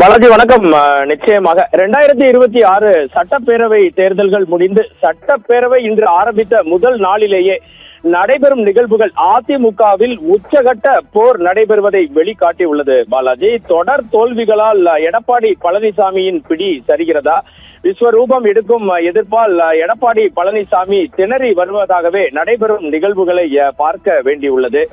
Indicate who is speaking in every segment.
Speaker 1: பாலாஜி வணக்கம். நிச்சயமாக 2026 சட்டப்பேரவை தேர்தல்கள் முடிந்து சட்டப்பேரவை இன்று ஆரம்பித்த முதல் நாளிலேயே நடைபெறும் நிகழ்வுகள் அதிமுகவில் உச்சகட்ட போர் நடைபெறுவதை வெளிக்காட்டியுள்ளது. பாலாஜி, தொடர் தோல்விகளால் எடப்பாடி பழனிசாமியின் பிடி சரிகிறதா? விஸ்வரூபம் எடுக்கும் எதிர்ப்பால் எடப்பாடி பழனிசாமி திணறி வருவதாகவே நடைபெறும் நிகழ்வுகளை பார்க்க வேண்டியுள்ளது.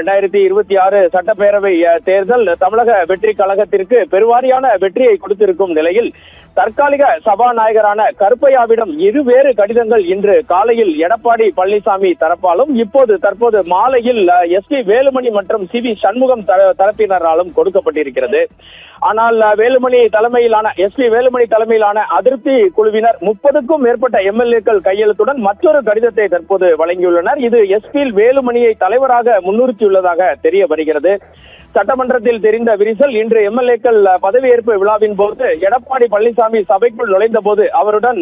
Speaker 1: 2026 சட்டப்பேரவை தேர்தல் தமிழக வெற்றி கழகத்திற்கு பெருவாரியான வெற்றியை கொடுத்திருக்கும் நிலையில் தற்காலிக சபாநாயகரான கருப்பையாவிடம் இருவேறு கடிதங்கள் இன்று காலையில் எடப்பாடி பழனிசாமி தரப்பாலும் தற்போது மாலையில் SP வேலுமணி மற்றும் CV சண்முகம் தரப்பினராலும் கொடுக்கப்பட்டிருக்கிறது. ஆனால் SP வேலுமணி தலைமையிலான அதிருப்தி குழுவினர் 30க்கும் மேற்பட்ட MLAக்கள் கையெழுத்துடன் மற்றொரு கடிதத்தை தற்போது வழங்கியுள்ளனர். இது SP வேலுமணியை தலைவராக முன்னிறுத்தியுள்ளதாக தெரிய வருகிறது. சட்டமன்றத்தில் தெரிந்த விரிசல் இன்று MLAக்கள் பதவியேற்பு விழாவின் போது எடப்பாடி பழனிசாமி சபைக்குள் நுழைந்த போது அவருடன்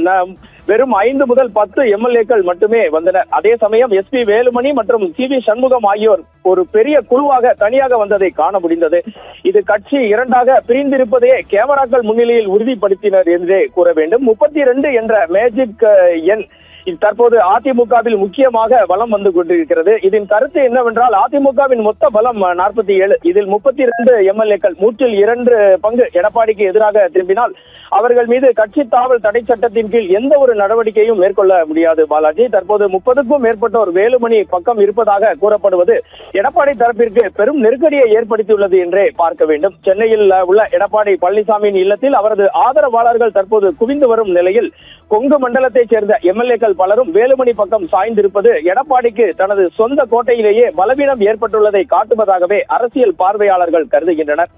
Speaker 1: வெறும் 5 முதல் 10 MLAக்கள் மட்டுமே வந்தனர். அதே சமயம் SP வேலுமணி மற்றும் CV சண்முகம் ஆகியோர் ஒரு பெரிய குழுவாக தனியாக வந்ததை காண முடிந்தது. இது கட்சி இரண்டாக பிரிந்திருப்பதே கேமராக்கள் முன்னிலையில் உறுதிப்படுத்தினர் என்றே கூற வேண்டும். 32 என்ற மேஜிக் எண் தற்போது அதிமுகவில் முக்கியமாக வலம் வந்து கொண்டிருக்கிறது. இதன் கருத்து என்னவென்றால் அதிமுகவின் மொத்த பலம் 47. இதில் 32 MLAக்கள் 102 பங்கு எடப்பாடிக்கு எதிராக திரும்பினால் அவர்கள் மீது கட்சி தாவல் தடை சட்டத்தின் கீழ் எந்த ஒரு நடவடிக்கையும் மேற்கொள்ள முடியாது. பாலாஜி, தற்போது 30க்கும் மேற்பட்டோர் வேலுமணி பக்கம் இருப்பதாக கூறப்படுவது எடப்பாடி தரப்பிற்கு பெரும் நெருக்கடியை ஏற்படுத்தியுள்ளது என்றே பார்க்க வேண்டும். சென்னையில் உள்ள எடப்பாடி பழனிசாமியின் இல்லத்தில் அவரது ஆதரவாளர்கள் தற்போது குவிந்து வரும் நிலையில் கொங்கு மண்டலத்தைச் சேர்ந்த MLAக்கள் பலரும் வேலுமணி பக்கம் சாய்ந்திருப்பது எடப்பாடிக்கு தனது சொந்த கோட்டையிலேயே பலவீனம் ஏற்பட்டுள்ளதை காட்டுவதாகவே அரசியல் பார்வையாளர்கள் கருதுகின்றனர்.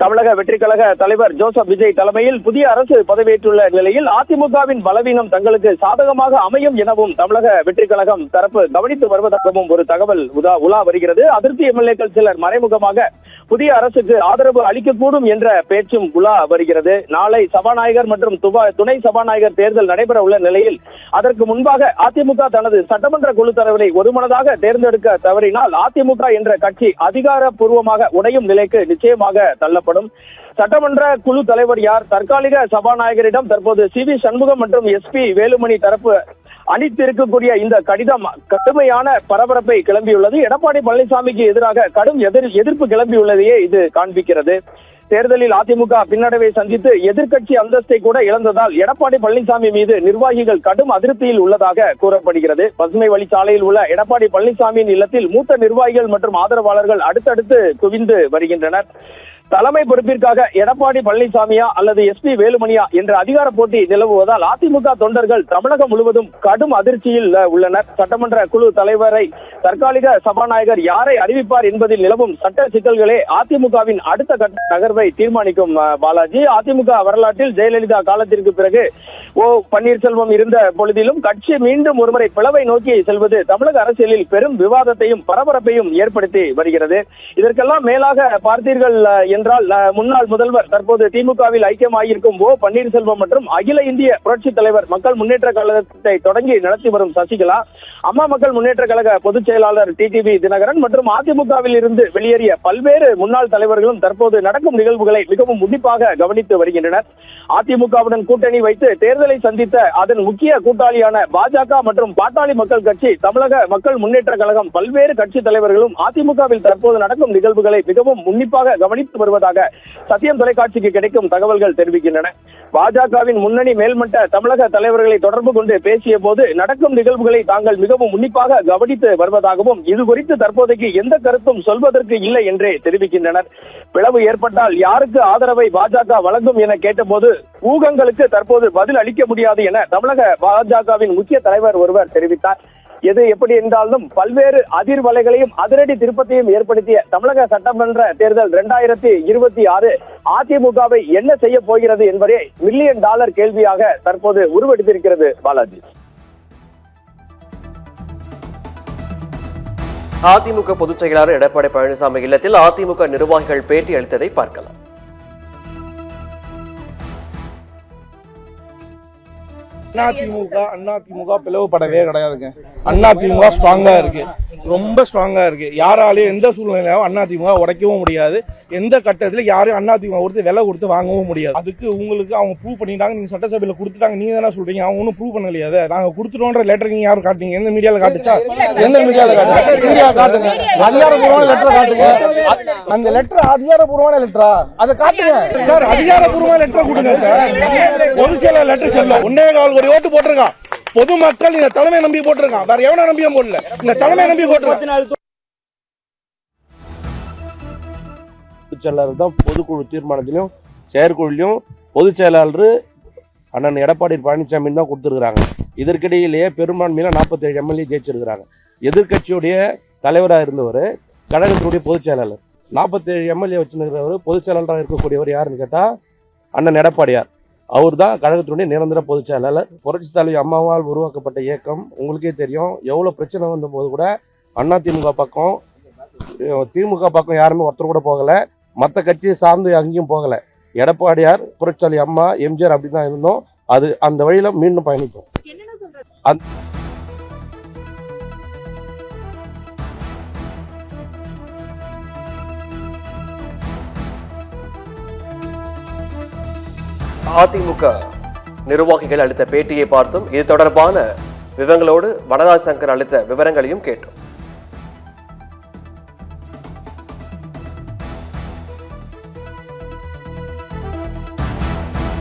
Speaker 1: தமிழக வெற்றி கழக தலைவர் ஜோசப் விஜய் தலைமையில் புதிய அரசு பதவியேற்றுள்ள நிலையில் அதிமுகவின் பலவீனம் தங்களுக்கு சாதகமாக அமையும் எனவும் தமிழக வெற்றி கழகம் தரப்பு கவனித்து வருவதாகவும் ஒரு தகவல் உலா வருகிறது. அதிருப்தி MLAக்கள் சிலர் மறைமுகமாக புதிய அரசுக்கு ஆதரவு அளிக்கக்கூடும் என்ற பேச்சும் உலா வருகிறது. நாளை சபாநாயகர் மற்றும் துணை சபாநாயகர் தேர்தல் நடைபெற உள்ள நிலையில் அதற்கு முன்பாக அதிமுக தனது சட்டமன்ற குழு தலைவரை ஒருமனதாக தேர்ந்தெடுக்க தவறினால் அதிமுக என்ற கட்சி அதிகாரப்பூர்வமாக உடையும் நிலைக்கு நிச்சயமாக தள்ளப்படும். சட்டமன்ற குழு தலைவர் யார்? தற்காலிக சபாநாயகரிடம் தற்போது CV சண்முகம் மற்றும் SP வேலுமணி தரப்பு அளித்திருக்கக்கூடிய இந்த கடிதம் கடுமையான பரபரப்பை கிளம்பியுள்ளது. எடப்பாடி பழனிசாமிக்கு எதிராக கடும் எதிர்ப்பு கிளம்பியுள்ளதையே இது காண்பிக்கிறது. தேர்தலில் அதிமுக பின்னடைவை சந்தித்து எதிர்க்கட்சி அந்தஸ்தை கூட இழந்ததால் எடப்பாடி பழனிசாமி மீது நிர்வாகிகள் கடும் அதிருப்தியில் உள்ளதாக கூறப்படுகிறது. பசுமை வழிச்சாலையில் உள்ள எடப்பாடி பழனிசாமியின் இல்லத்தில் மூத்த நிர்வாகிகள் மற்றும் ஆதரவாளர்கள் அடுத்தடுத்து குவிந்து வருகின்றனர். தலைமை பொறுப்பிற்காக எடப்பாடி பழனிசாமியா அல்லது SP வேலுமணியா என்ற அதிகார போட்டி நிலவுவதால் அதிமுக தொண்டர்கள் தமிழகம் முழுவதும் கடும் அதிர்ச்சியில் உள்ளனர். சட்டமன்ற குழு தலைவரை தற்காலிக சபாநாயகர் யாரை அறிவிப்பார் என்பதில் நிலவும் சட்ட சிக்கல்களே அதிமுகவின் அடுத்த கட்ட நகர்வை தீர்மானிக்கும். பாலாஜி, அதிமுக வரலாற்றில் ஜெயலலிதா காலத்திற்கு பிறகு பன்னீர்செல்வம் இருந்த பொழுதிலும் கட்சி மீண்டும் ஒருமுறை பிளவை நோக்கி செல்வது தமிழக அரசியலில் பெரும் விவாதத்தையும் பரபரப்பையும் ஏற்படுத்தி வருகிறது. இதற்கெல்லாம் மேலாக பார்த்தீர்கள் என்றால் முன்னாள் முதல்வர் தற்போது திமுகவில் ஐக்கியமாகியிருக்கும் பன்னீர்செல்வம் மற்றும் அகில இந்திய புரட்சி தலைவர் மக்கள் முன்னேற்ற கழகத்தை தொடங்கி நடத்தி வரும் சசிகலா, அம்மா மக்கள் முன்னேற்ற கழக பொதுச் செயலாளர் TTV தினகரன் மற்றும் அதிமுகவில் இருந்து வெளியேறிய பல்வேறு முன்னாள் தலைவர்களும் தற்போது நடக்கும் நிகழ்வுகளை மிகவும் உன்னிப்பாக கவனித்து வருகின்றனர். அதிமுகவுடன் கூட்டணி வைத்து தேர்தலை சந்தித்த அதன் முக்கிய கூட்டாளியான பாஜக மற்றும் பாட்டாளி மக்கள் கட்சி, தமிழக மக்கள் முன்னேற்ற கழகம் பல்வேறு கட்சி தலைவர்களும் அதிமுகவில் தற்போது நடக்கும் நிகழ்வுகளை மிகவும் உன்னிப்பாக கவனித்து வருவதாக சத்தியம் தொலைக்காட்சிக்கு கிடைக்கும் தகவல்கள் தெரிவிக்கின்றன. பாஜகவின் முன்னணி மேல்மட்ட தமிழக தலைவர்களை தொடர்பு கொண்டு பேசிய போது நடக்கும் நிகழ்வுகளை தாங்கள் மிகவும் உன்னிப்பாக கவனித்து வருவதாகவும் இது குறித்து தற்போதைக்கு எந்த கருத்தும் சொல்வதற்கு இல்லை என்றே தெரிவிக்கின்றனர். பிளவு ஏற்பட்டால் யாருக்கு ஆதரவை பாஜக வழங்கும் என கேட்டபோது ஊகங்களுக்கு தற்போது பதில் அளிக்க முடியாது என தமிழக பாஜகவின் முக்கிய தலைவர் ஒருவர் தெரிவித்தார். எது எப்படி என்றாலும் பல்வேறு அதிர்வலைகளையும் அதிரடி திருப்பத்தையும் ஏற்படுத்திய தமிழக சட்டமன்ற தேர்தல் 2026 அதிமுகவை என்ன செய்ய போகிறது என்பதே $1 மில்லியன் கேள்வியாக தற்போது உருவெடுத்திருக்கிறது. பாலாஜி,
Speaker 2: அதிமுக பொதுச் செயலாளர் எடப்பாடி பழனிசாமி இல்லத்தில் அதிமுக நிர்வாகிகள் பேட்டி அளித்ததை பார்க்கலாம்.
Speaker 3: அதிமுக பிளவுபடவே கிடையாதுங்க. அதிமுக ஸ்ட்ராங்கா இருக்கு, ரொம்ப ஸ்ட்ராங்கா இருக்கு. யாராலையும் எந்த சூழ்நிலையாவும் அதிமுக உடைக்கவும் முடியாது. எந்த கட்டத்துல யாரும் அதிமுக கொடுத்து விலை கொடுத்து வாங்கவும் முடியாது. அதுக்கு உங்களுக்கு அவங்க ப்ரூவ் பண்ணிட்டாங்க. நீங்க சட்டசபையில கொடுத்துட்டாங்க, நீங்க தானே சொல்றீங்க. அவங்க ஒன்னும் ப்ரூவ் பண்ணலையா? நாங்க கொடுத்துட்டோன்ற லெட்டர் நீங்க யாரும் காட்டுங்க? எந்த மீடியால காட்டுச்சா? எந்த மீடியால காட்டுங்க? மீடியா காட்டுங்க, அதிகாரப்பூர்வமான லெட்டர் காட்டுங்க. அந்த லெட்டர் அதிகாரப்பூர்வமான லெட்டரா? அதை காட்டுங்க சார். அதிகாரப்பூர்வமான லெட்டர் கொடுங்க சார். பொதுச் செயலாளர் லெட்டர் சொல்ல 1.25 கோடி ஓட்டு போட்டிருக்கான். பொதுமக்கள் இந்த தலைமை நம்பி போட்டிருக்கான். வேற எவனா நம்பியும் போடல, இந்த தலைமை நம்பி போட்டிருக்கான்.
Speaker 4: பொதுச் செயலாளர் தான் பொதுக்குழு தீர்மானத்திலும் செயற்குழுலையும் பொதுச் செயலாளர் அண்ணன் எடப்பாடி பழனிசாமி தான் கொடுத்துருக்காங்க. இதற்கிடையிலேயே பெரும்பான்மையில 47 எம்எல்ஏ ஜெயிச்சிருக்கிறாங்க. எதிர்கட்சியுடைய தலைவராக இருந்தவர் கழகத்தினுடைய பொதுச் செயலாளர். 47 எம்எல்ஏ வச்சிருக்கிறவர் பொதுச் செயலாளராக இருக்கக்கூடியவர் யாருன்னு கேட்டா அண்ணன் எடப்பாடியார். அவர் தான் கழகத்தினுடைய நிரந்தர பொதுச் செயலாளர். புரட்சி தலைவி அம்மாவால் உருவாக்கப்பட்ட இயக்கம் உங்களுக்கே தெரியும். எவ்வளவு பிரச்சனை வந்த போது கூட அதிமுக பக்கம் திமுக பக்கம் யாருமே ஒருத்தர் கூட போகல. மற்ற கட்சியை சார்ந்து அங்கேயும் போகல. எடப்பாடியார், புரட்சி தலைவி அம்மா, எம்ஜிஆர் அப்படிதான் இருந்தோம். அது அந்த வழியில மீண்டும் பயணிப்போம்.
Speaker 2: அதிமுக நிர்வாகிகள் அளித்த பேட்டியை பார்த்தும் இது தொடர்பான விவரங்களோடு வனராஜ் சங்கர் அளித்த விவரங்களையும் கேட்டோம்.